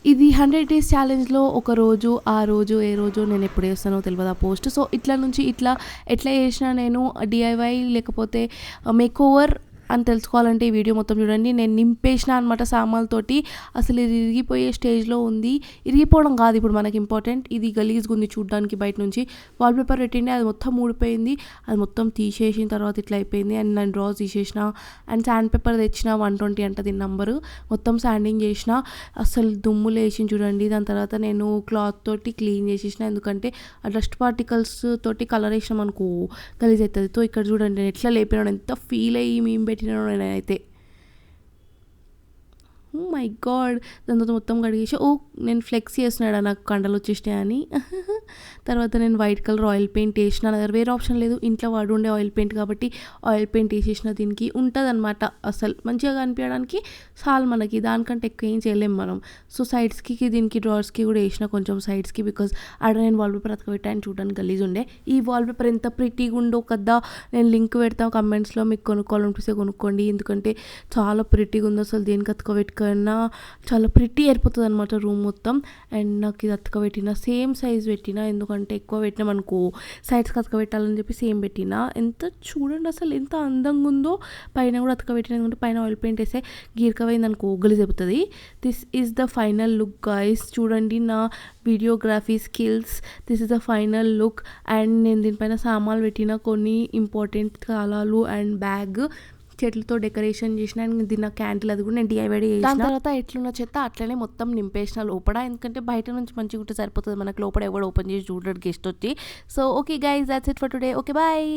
ఇది 100 డేస్ ఛాలెంజ్‌లో ఒక రోజు, ఆ రోజు ఏ రోజో నేనెప్పుడు ఏస్తానో తెలవదు ఆ పోస్ట్. సో, ఇట్లా నుంచి ఇట్లా ఎట్లా చేసినా నేను డీఐవై లేకపోతే మేకోవర్ అని తెలుసుకోవాలంటే ఈ వీడియో మొత్తం చూడండి. నేను నింపేసిన అనమాట సామాన్లతోటి. అసలు ఇది ఇరిగిపోయే స్టేజ్‌లో ఉంది. ఇరిగిపోవడం కాదు ఇప్పుడు మనకి ఇంపార్టెంట్. ఇది గలీజ్‌గా ఉంది చూడ్డానికి బయట నుంచి. వాల్‌పేపర్ పెట్టిండే అది మొత్తం ఊడిపోయింది. అది మొత్తం తీసేసిన తర్వాత ఇట్లా అయిపోయింది. అండ్ నేను డ్రాస్ తీసేసిన. అండ్ శాండ్ పేపర్ తెచ్చిన 120 అంట దీని నంబరు. మొత్తం శాండింగ్ చేసిన. అసలు దుమ్ము లేచింది చూడండి. దాని తర్వాత నేను క్లాత్ తోటి క్లీన్ చేసేసిన. ఎందుకంటే ఆ డస్ట్ పార్టికల్స్ తోటి కలర్ వేసినాం అనుకో గలీజ్ అవుతుంది. సో ఇక్కడ చూడండి నేను ఎట్లా లేపినాను, ఎంత ఫీల్ అయ్యి మేము పెట్టినాను నేనైతే. Oh my god. దాని తర్వాత మొత్తం కడిగేసి నేను ఫ్లెక్స్ చేస్తున్నాడు నాకు కండలు వచ్చేసినాయి అని. తర్వాత నేను వైట్ కలర్ ఆయిల్ పెయింట్ వేసిన. నా దగ్గర వేరే ఆప్షన్ లేదు, ఇంట్లో వాడు ఉండే ఆయిల్ పెయింట్ కాబట్టి ఆయిల్ పెయింట్ వేసేసిన. దీనికి ఉంటుంది అనమాట అసలు మంచిగా కనిపించడానికి చాలు మనకి, దానికంటే ఎక్కువ ఏం చేయలేము మనం. సో సైడ్స్కి దీనికి డ్రావర్స్కి కూడా వేసిన కొంచెం సైడ్స్కి, బికాజ్ ఆడ నేను వాల్పేపర్ అతకబెట్టాను చూడడానికి గలీజ్ ఉండే. ఈ వాల్పేపర్ ఎంత ప్రిటీగా ఉండో కదా, నేను లింక్ పెడతాను కమెంట్స్లో, మీకు కొనుక్కోవాలనిపిస్తే కొనుక్కోండి. ఎందుకంటే చాలా ప్రిటీగా ఉంది అసలు. దేనికి అతకబెట్టుకున్నా చాలా ప్రిటీ ఏర్పోతుంది అనమాట రూమ్ మొత్తం. అండ్ నాకు ఇది అతకబెట్టిన సేమ్ సైజ్ పెట్టిన, ఎందుకంటే ఎక్కువ పెట్టినాం అనుకో సైడ్స్కి అతకబెట్టాలని చెప్పి సేమ్ పెట్టిన. ఎంత చూడండి అసలు ఎంత అందంగా ఉందో. పైన కూడా అతకబెట్టిన, ఎందుకంటే పైన ఆయిల్ పెయింట్ వేస్తే గీరకమైంది అనుకో గలీజ్ అయిపోతుంది. This is the final look guys. చూడండి నా videography skills. This is the final look. And నేను దీనిపైన సామాన్లు పెట్టిన, కొన్ని ఇంపార్టెంట్ తాళాలు అండ్ బ్యాగ్, చెట్లతో డెకరేషన్ చేసిన. అండ్ దీని క్యాండిల్ అది కూడా నేను డిఐవై చేసిన. దాని తర్వాత ఎట్లున్న చెత్త అట్లనే మొత్తం నింపేసిన లోపల, ఎందుకంటే బయట నుంచి మంచిగా ఉంటే సరిపోతుంది మనకు, లోపల ఎవడు ఓపెన్ చేసి చూడడానికి గెస్ట్ వచ్చి. So okay guys, that's it for today. Okay bye.